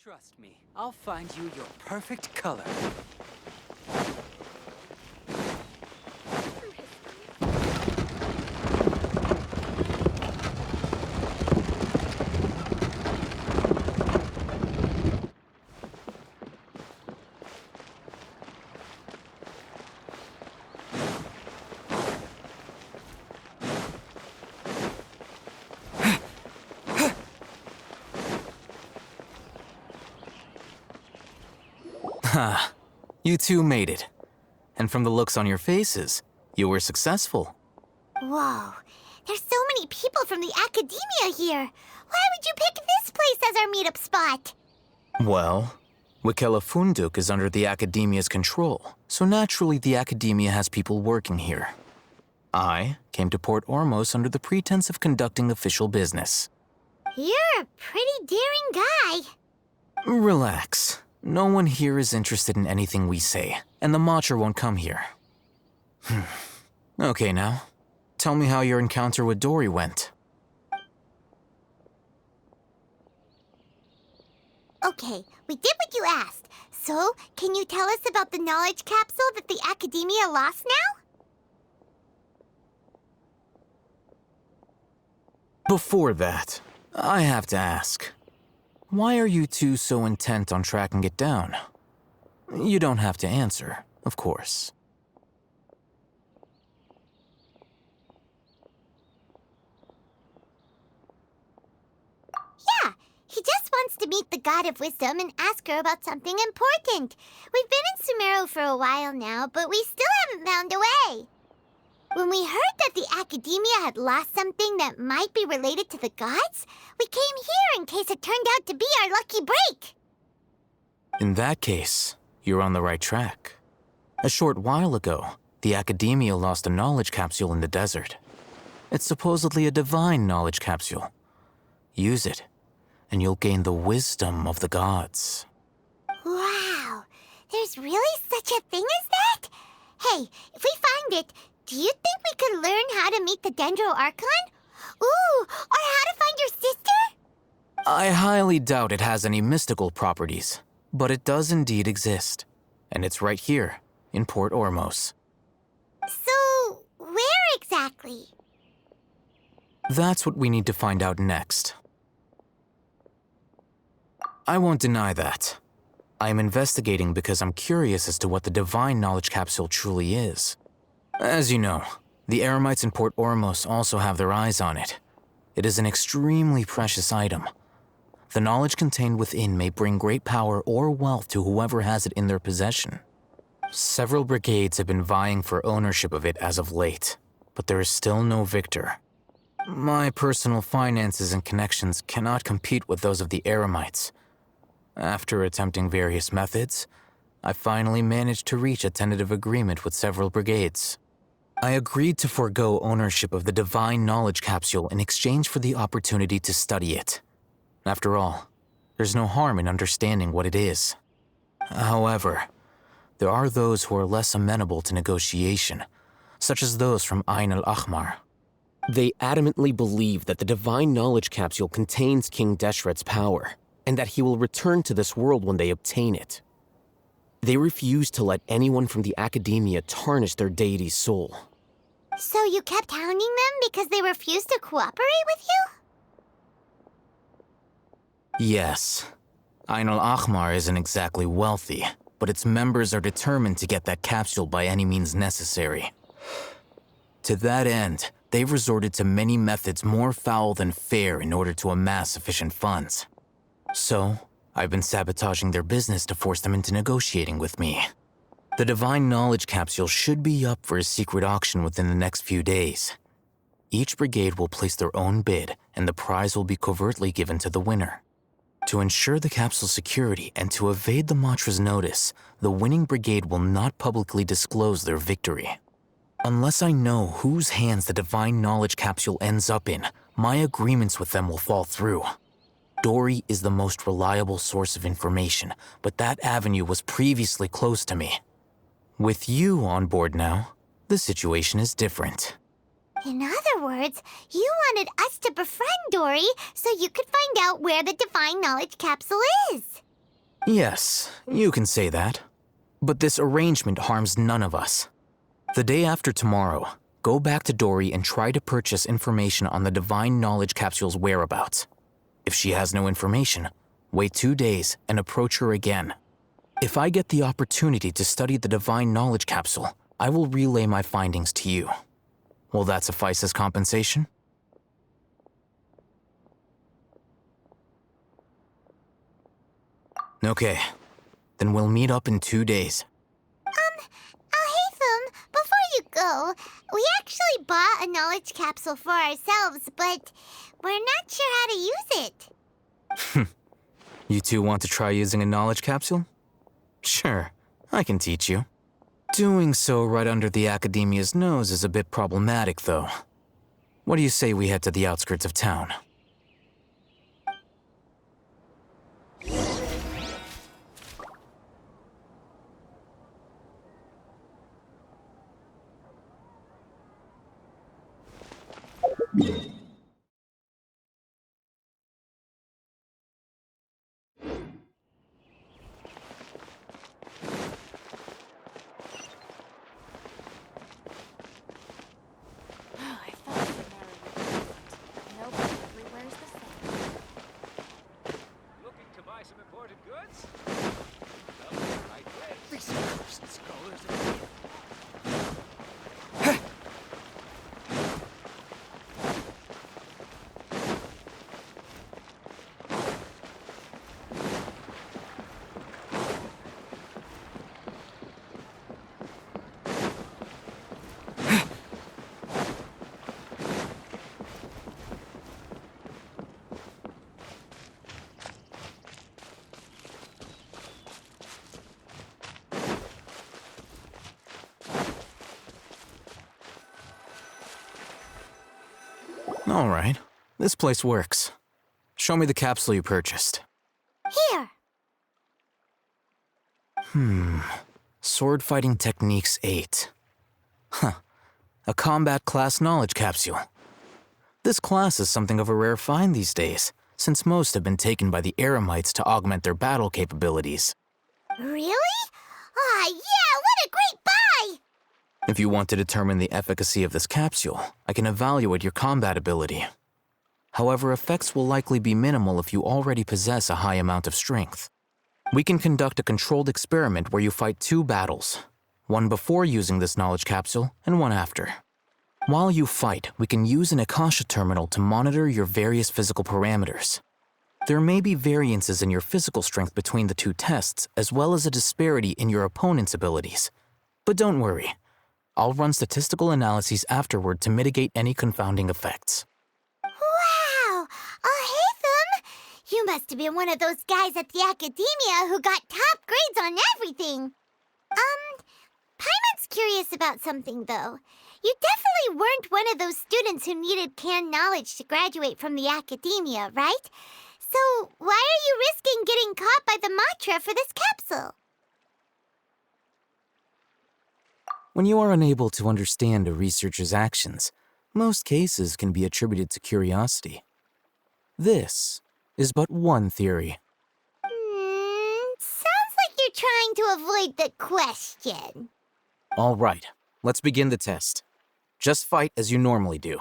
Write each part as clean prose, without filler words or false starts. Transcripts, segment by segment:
Trust me, I'll find you your perfect color. Ha, you two made it. And from the looks on your faces, you were successful. Whoa, there's so many people from the academia here. Why would you pick this place as our meetup spot? Well, Wikela Funduk is under the academia's control, so naturally the academia has people working here. I came to Port Ormos under the pretense of conducting official business. You're a pretty daring guy. Relax. No one here is interested in anything we say, and the Matcher won't come here. Okay now, tell me how your encounter with Dory went. Okay, we did what you asked. So, can you tell us about the knowledge capsule that the academia lost now? Before that, I have to ask. Why are you two so intent on tracking it down? You don't have to answer, of course. Yeah, he just wants to meet the God of Wisdom and ask her about something important. We've been in Sumeru for a while now, but we still haven't found a way. When we heard that the academia had lost something that might be related to the gods, we came here in case it turned out to be our lucky break. In that case, you're on the right track. A short while ago, the academia lost a knowledge capsule in the desert. It's supposedly a divine knowledge capsule. Use it, and you'll gain the wisdom of the gods. Wow, there's really such a thing as that? Hey, if we find it, do you think we could learn how to meet the Dendro Archon? Ooh, or how to find your sister? I highly doubt it has any mystical properties, but it does indeed exist. And it's right here, in Port Ormos. So, where exactly? That's what we need to find out next. I won't deny that. I am investigating because I'm curious as to what the divine knowledge capsule truly is. As you know, the Ermites in Port Ormos also have their eyes on it. It is an extremely precious item. The knowledge contained within may bring great power or wealth to whoever has it in their possession. Several brigades have been vying for ownership of it as of late, but there is still no victor. My personal finances and connections cannot compete with those of the Ermites. After attempting various methods, I finally managed to reach a tentative agreement with several brigades. I agreed to forego ownership of the divine knowledge capsule in exchange for the opportunity to study it. After all, there's no harm in understanding what it is. However, there are those who are less amenable to negotiation, such as those from Ain al-Ahmar. They adamantly believe that the divine knowledge capsule contains King Deshret's power, and that he will return to this world when they obtain it. They refuse to let anyone from the academia tarnish their deity's soul. So you kept hounding them because they refused to cooperate with you? Yes. Ain al-Ahmar isn't exactly wealthy, but its members are determined to get that capsule by any means necessary. To that end, they've resorted to many methods more foul than fair in order to amass sufficient funds. So, I've been sabotaging their business to force them into negotiating with me. The divine knowledge capsule should be up for a secret auction within the next few days. Each brigade will place their own bid, and the prize will be covertly given to the winner. To ensure the capsule's security and to evade the Matra's notice, the winning brigade will not publicly disclose their victory. Unless I know whose hands the divine knowledge capsule ends up in, my agreements with them will fall through. Dory is the most reliable source of information, but that avenue was previously closed to me. With you on board now, the situation is different. In other words, you wanted us to befriend Dory so you could find out where the Divine Knowledge Capsule is. Yes, you can say that. But this arrangement harms none of us. The day after tomorrow, go back to Dory and try to purchase information on the Divine Knowledge Capsule's whereabouts. If she has no information, wait 2 days and approach her again. If I get the opportunity to study the Divine Knowledge Capsule, I will relay my findings to you. Will that suffice as compensation? Okay, then we'll meet up in 2 days. Alhaitham, before you go, we actually bought a knowledge capsule for ourselves, but we're not sure how to use it. You two want to try using a knowledge capsule? Sure, I can teach you. Doing so right under the Academia's nose is a bit problematic, though. What do you say we head to the outskirts of town? I thought nobody everywhere's the same. Looking to buy some imported goods? Come the right way. These cursed scholars. All right, this place works. Show me the capsule you purchased. Here. Sword Fighting Techniques 8. Huh. A combat class knowledge capsule. This class is something of a rare find these days, since most have been taken by the Ermites to augment their battle capabilities. Really? Ah, yeah, what a great buy! If you want to determine the efficacy of this capsule, I can evaluate your combat ability. However, effects will likely be minimal if you already possess a high amount of strength. We can conduct a controlled experiment where you fight 2 battles, one before using this knowledge capsule and one after. While you fight, we can use an Akasha terminal to monitor your various physical parameters. There may be variances in your physical strength between the 2 tests, as well as a disparity in your opponent's abilities. But don't worry. I'll run statistical analyses afterward to mitigate any confounding effects. Wow! Alhaitham! You must have been one of those guys at the Academia who got top grades on everything. Paimon's curious about something, though. You definitely weren't one of those students who needed canned knowledge to graduate from the Academia, right? So why are you risking getting caught by the Matra for this capsule? When you are unable to understand a researcher's actions, most cases can be attributed to curiosity. This is but one theory. Sounds like you're trying to avoid the question. All right, let's begin the test. Just fight as you normally do.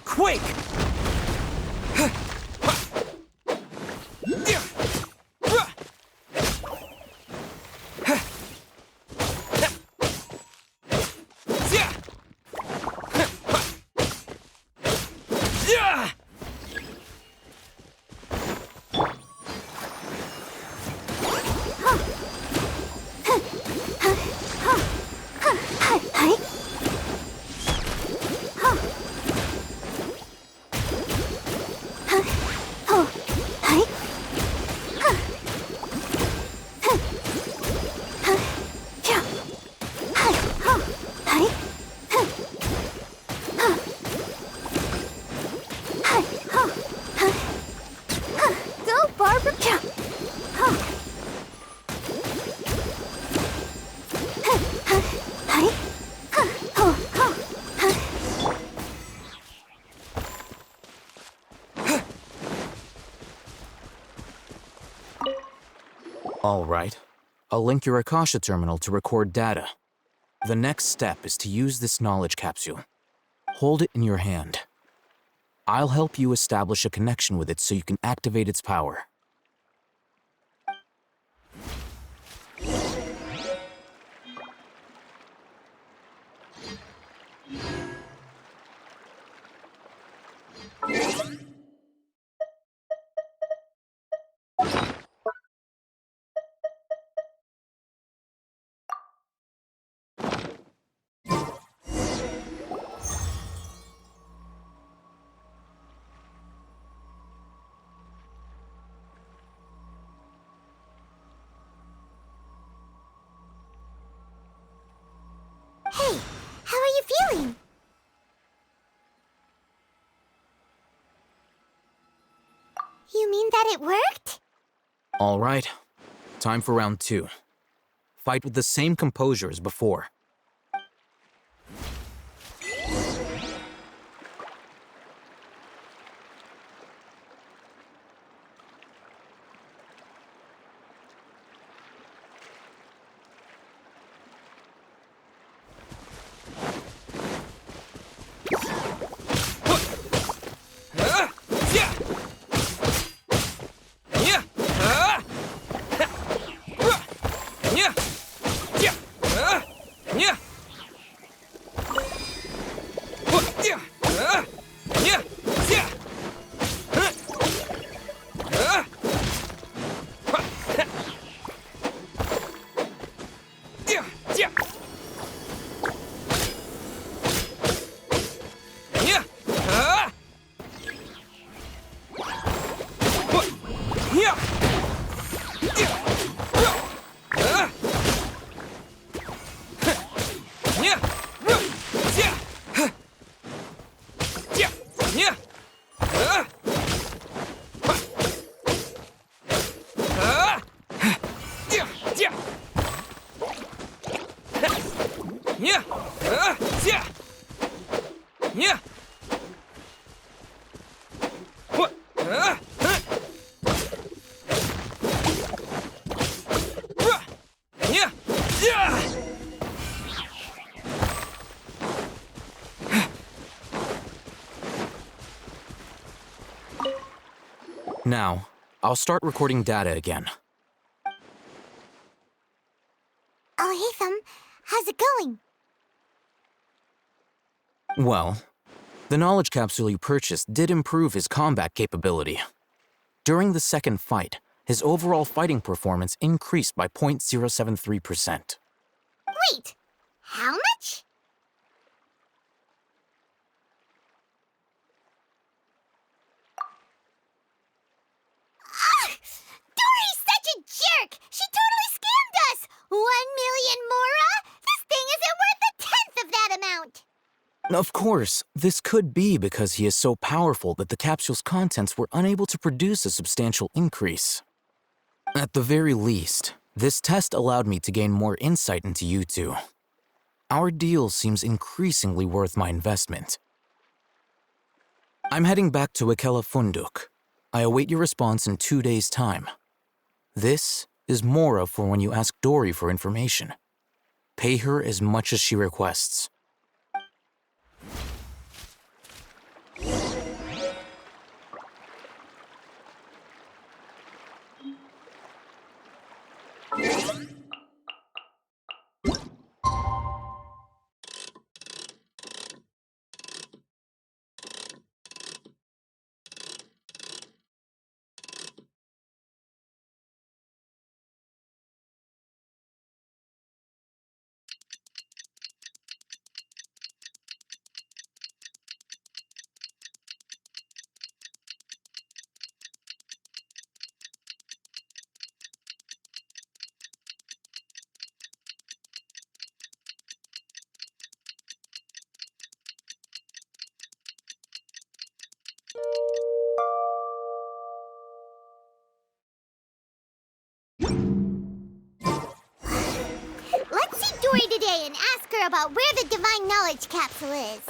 Quake! All right. I'll link your Akasha terminal to record data. The next step is to use this knowledge capsule. Hold it in your hand. I'll help you establish a connection with it so you can activate its power. Hey, how are you feeling? You mean that it worked? All right. Time for round 2. Fight with the same composure as before. Now, I'll start recording data again. Alhaitham, how's it going? Well, the knowledge capsule you purchased did improve his combat capability. During the second fight, his overall fighting performance increased by 0.073%. Wait, how much? Ah! Dory's such a jerk! She totally scammed us! 1 million mora? This thing isn't worth a tenth of that amount! Of course, this could be because he is so powerful that the capsule's contents were unable to produce a substantial increase. At the very least, this test allowed me to gain more insight into you two. Our deal seems increasingly worth my investment. I'm heading back to Ikela Funduk. I await your response in 2 days' time. This is Mora for when you ask Dory for information. Pay her as much as she requests. Let's see Dory today and ask her about where the divine knowledge capsule is.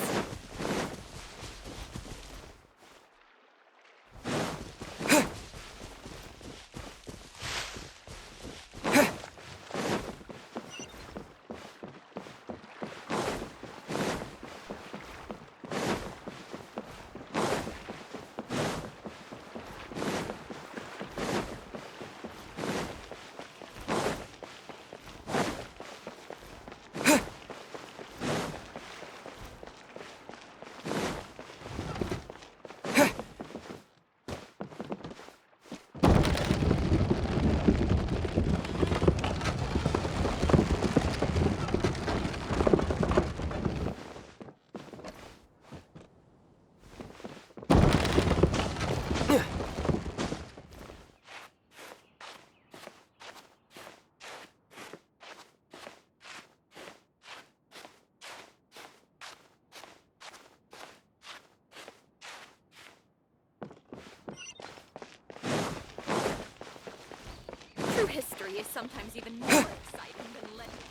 history is sometimes even more exciting than legend.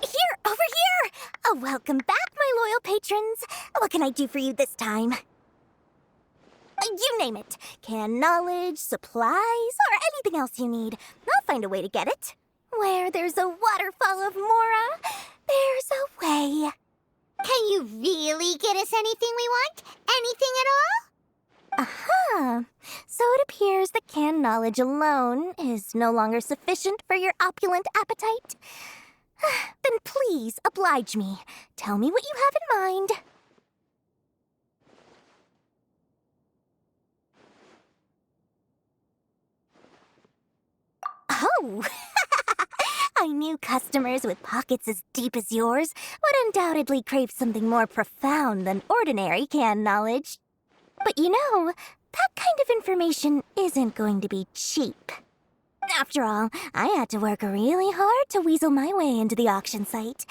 Here, over here! Oh, welcome back, my loyal patrons. What can I do for you this time? You name it. Canned knowledge, supplies, or anything else you need. I'll find a way to get it. Where there's a waterfall of Mora, there's a way. Can you really get us anything we want? Anything at all? Uh-huh. So it appears that canned knowledge alone is no longer sufficient for your opulent appetite. Then please, oblige me. Tell me what you have in mind. Oh! I knew customers with pockets as deep as yours would undoubtedly crave something more profound than ordinary canned knowledge. But you know, that kind of information isn't going to be cheap. After all, I had to work really hard to weasel my way into the auction site.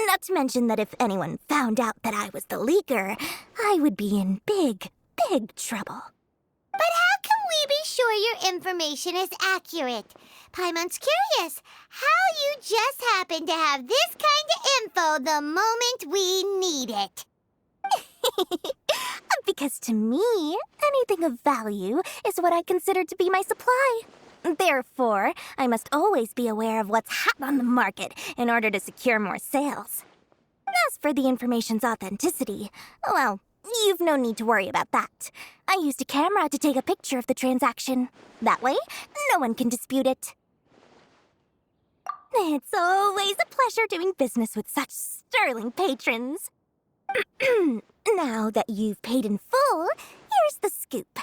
Not to mention that if anyone found out that I was the leaker, I would be in big, big trouble. But how can we be sure your information is accurate? Paimon's curious how you just happen to have this kind of info the moment we need it. Because to me, anything of value is what I consider to be my supply. Therefore, I must always be aware of what's hot on the market in order to secure more sales. As for the information's authenticity, well, you've no need to worry about that. I used a camera to take a picture of the transaction. That way, no one can dispute it. It's always a pleasure doing business with such sterling patrons. Now that you've paid in full, here's the scoop.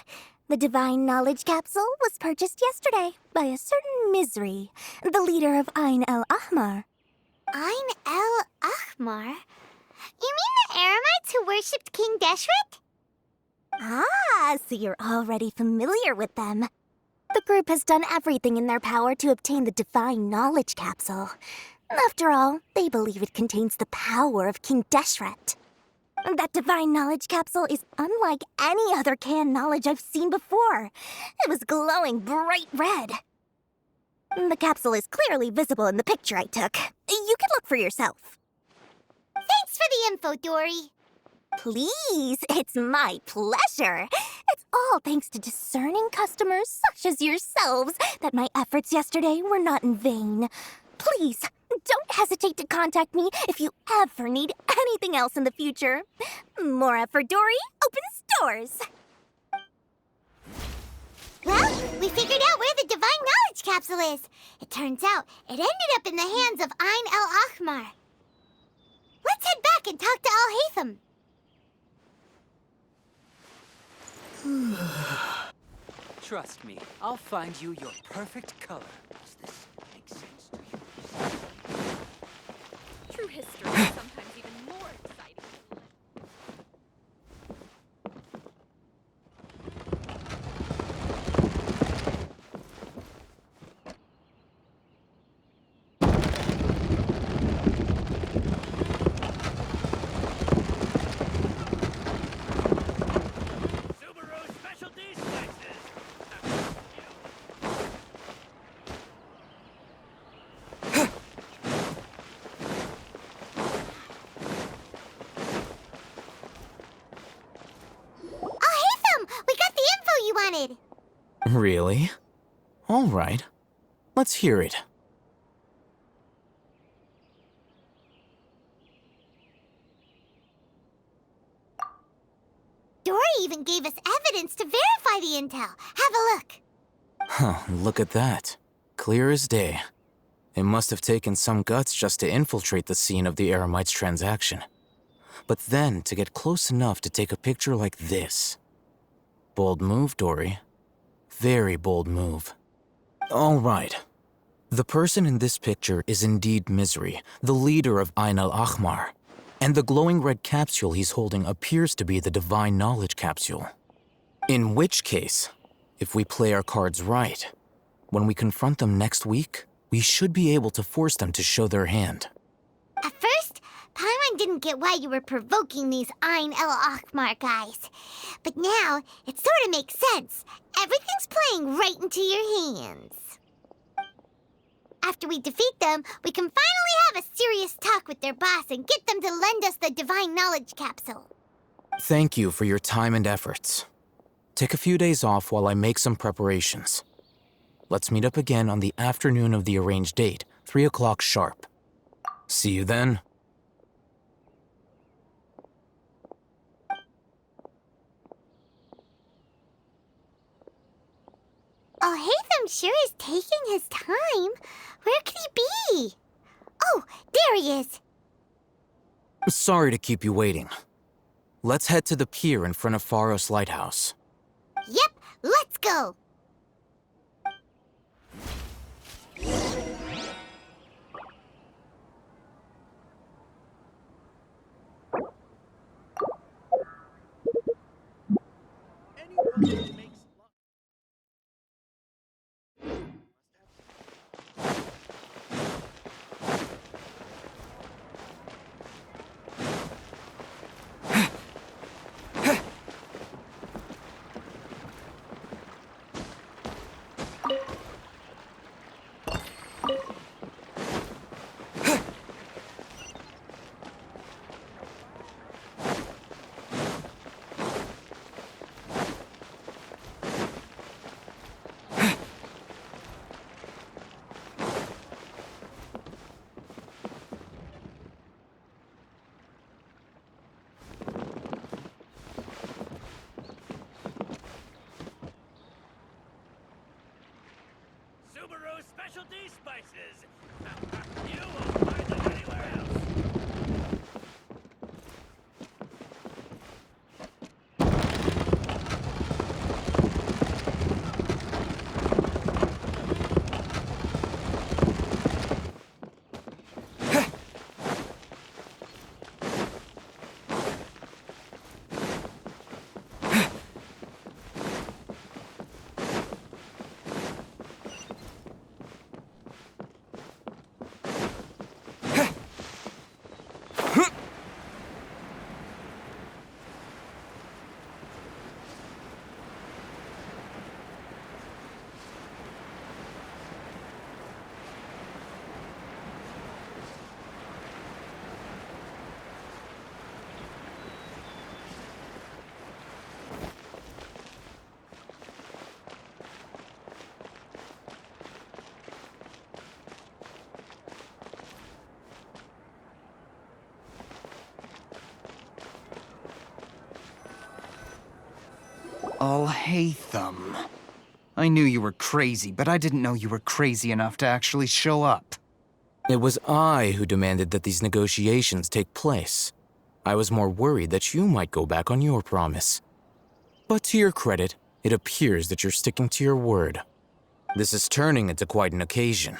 The Divine Knowledge Capsule was purchased yesterday by a certain Misery, the leader of Ain el-Ahmar. Ain el-Ahmar? You mean the Ermites who worshipped King Deshret? Ah, so you're already familiar with them. The group has done everything in their power to obtain the Divine Knowledge Capsule. After all, they believe it contains the power of King Deshret. That Divine Knowledge Capsule is unlike any other canned knowledge I've seen before. It was glowing bright red. The capsule is clearly visible in the picture I took. You can look for yourself. Thanks for the info, Dory. Please, it's my pleasure. It's all thanks to discerning customers such as yourselves that my efforts yesterday were not in vain. Please, don't hesitate to contact me if you ever need anything else in the future. Mora for Dory opens doors. Well, we figured out where the Divine Knowledge Capsule is. It turns out it ended up in the hands of Ain el-Ahmar. Let's head back and talk to Alhaitham. Trust me, I'll find you your perfect color. Does this make sense to you? True history is sometimes even more exciting than legend. Subaru Specialty Slices! Alhaitham, we got the info you wanted. Really? All right. Let's hear it. Dory even gave us evidence to verify the intel. Have a look. Huh, look at that. Clear as day. It must have taken some guts just to infiltrate the scene of the Ermites transaction. But then to get close enough to take a picture like this. Bold move, Dory. Very bold move. All right. The person in this picture is indeed Misery, the leader of Ain el-Ahmar. And the glowing red capsule he's holding appears to be the Divine Knowledge Capsule. In which case, if we play our cards right, when we confront them next week, we should be able to force them to show their hand. At first, Paimon didn't get why you were provoking these Ein El Achmar guys. But now, it sort of makes sense. Everything's playing right into your hands. After we defeat them, we can finally have a serious talk with their boss and get them to lend us the Divine Knowledge Capsule. Thank you for your time and efforts. Take a few days off while I make some preparations. Let's meet up again on the afternoon of the arranged date, 3 o'clock sharp. See you then. Alhaitham sure is taking his time. Where could he be? Oh, there he is. Sorry to keep you waiting. Let's head to the pier in front of Pharos Lighthouse. Yep, let's go. Subaru Specialty Spices. You won't find them anywhere else. Alhaitham. I knew you were crazy, but I didn't know you were crazy enough to actually show up. It was I who demanded that these negotiations take place. I was more worried that you might go back on your promise. But to your credit, it appears that you're sticking to your word. This is turning into quite an occasion.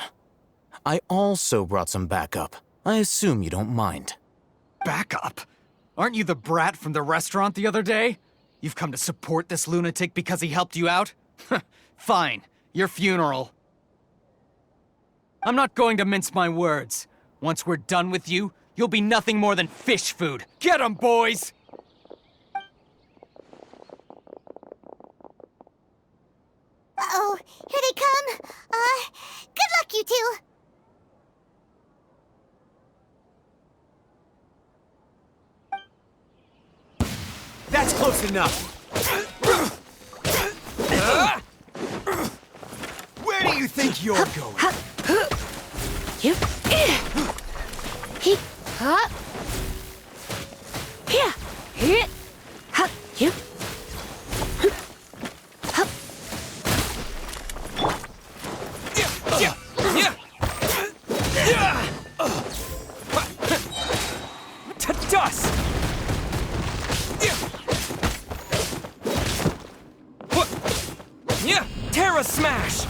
I also brought some backup. I assume you don't mind. Backup? Aren't you the brat from the restaurant the other day? You've come to support this lunatic because he helped you out? Fine, your funeral. I'm not going to mince my words. Once we're done with you, you'll be nothing more than fish food. Get 'em, boys! Uh-oh, here they come. Good luck, you two. That's close enough. Where do you think you're going? To dust! Terra Smash!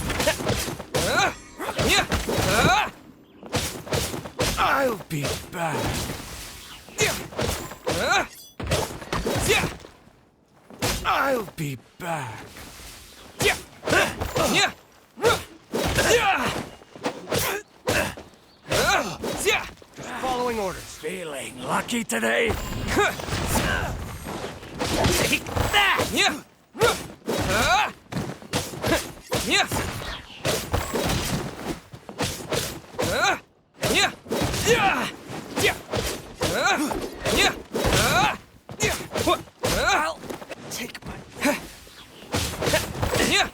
I'll be back. I'll be back. Following orders. Feeling lucky today? Take that! Yeah. Yeah. Yeah. Yeah. Yeah. Yeah. Yeah. I'll take my... Yeah. Yeah.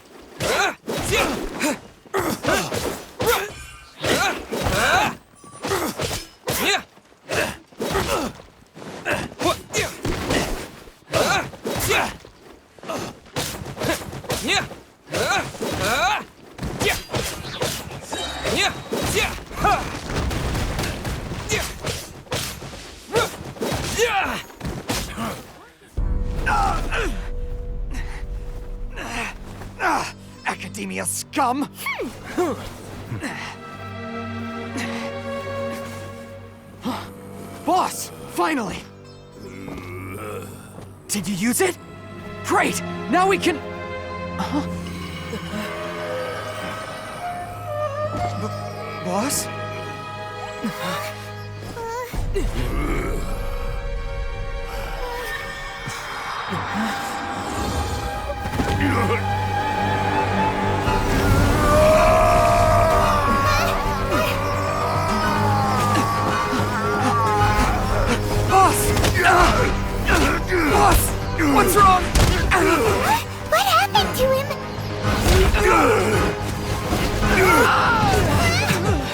Academia scum! Boss! Finally! Did you use it? Great! Now we can... Boss? Boss! What's wrong? What happened to him?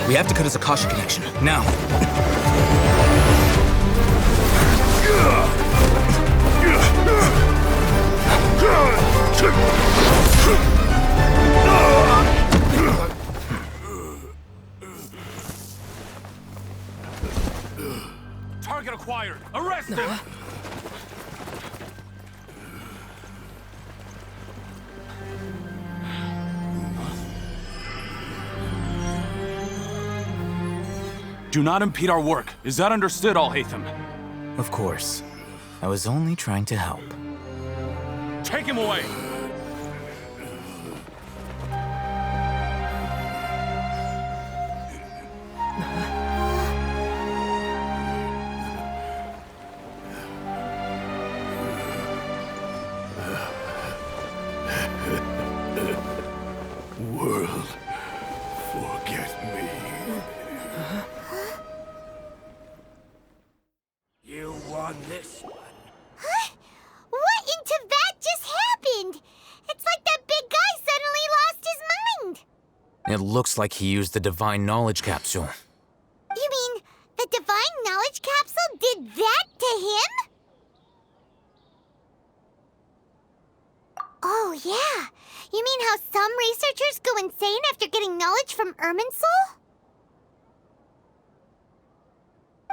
We have to cut his Akasha connection, now. Target acquired! Arrest him! Do not impede our work. Is that understood, Alhaitham? Of course. I was only trying to help. Take him away! World, forget me. You won this one. Huh? What in Tibet just happened? It's like that big guy suddenly lost his mind. It looks like he used the Divine Knowledge Capsule. You mean the Divine Knowledge Capsule did that to him? Oh, yeah. You mean how some researchers go insane after getting knowledge from Ermites?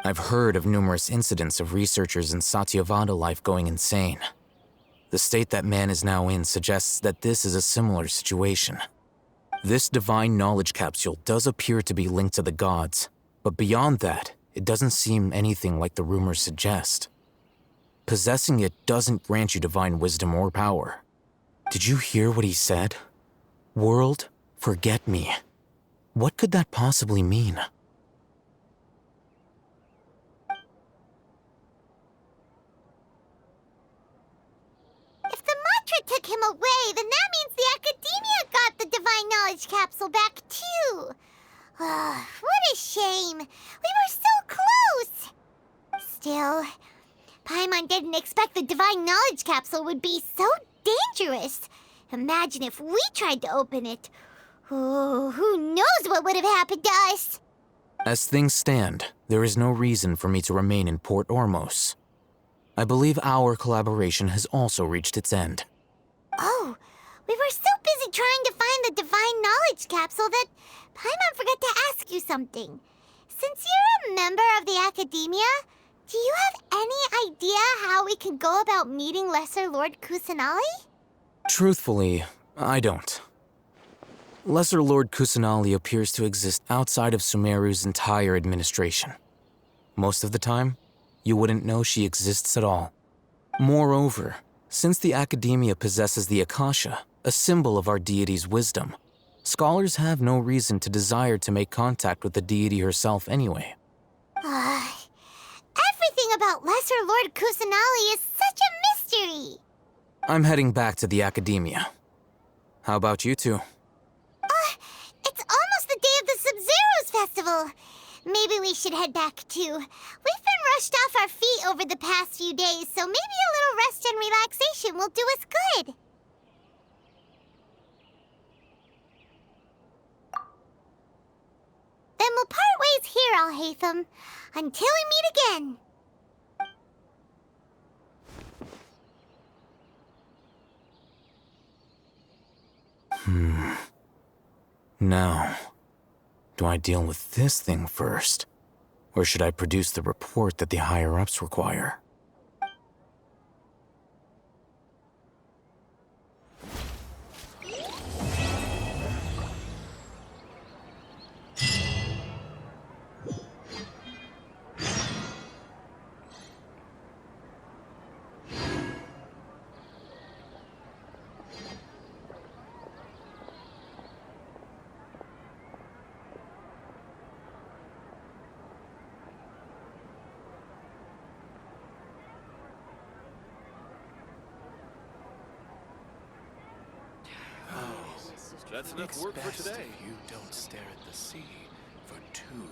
I've heard of numerous incidents of researchers in Satyavada life going insane. The state that man is now in suggests that this is a similar situation. This Divine Knowledge Capsule does appear to be linked to the gods, but beyond that, it doesn't seem anything like the rumors suggest. Possessing it doesn't grant you divine wisdom or power. Did you hear what he said? World, forget me. What could that possibly mean? If the mantra took him away, then that means the Academia got the Divine Knowledge Capsule back, too. What a shame. We were so close. Still, Paimon didn't expect the Divine Knowledge Capsule would be so dangerous. Imagine if we tried to open it. Oh, who knows what would have happened to us? As things stand, there is no reason for me to remain in Port Ormos. I believe our collaboration has also reached its end. Oh, we were so busy trying to find the Divine Knowledge Capsule that Paimon forgot to ask you something. Since you're a member of the Academia, do you have any idea how we can go about meeting Lesser Lord Kusanali? Truthfully, I don't. Lesser Lord Kusanali appears to exist outside of Sumeru's entire administration. Most of the time, you wouldn't know she exists at all. Moreover, since the Academia possesses the Akasha, a symbol of our deity's wisdom, scholars have no reason to desire to make contact with the deity herself anyway. Everything about Lesser Lord Kusanali is such a mystery. I'm heading back to the academia. How about you two? It's almost the day of the Sub-Zero's festival. Maybe we should head back too. We've been rushed off our feet over the past few days, so maybe a little rest and relaxation will do us good. Then we'll part ways here, Alhaitham, until we meet again. Now, do I deal with this thing first? Or should I produce the report that the higher-ups require? That's enough work for today. You don't stare at the sea for too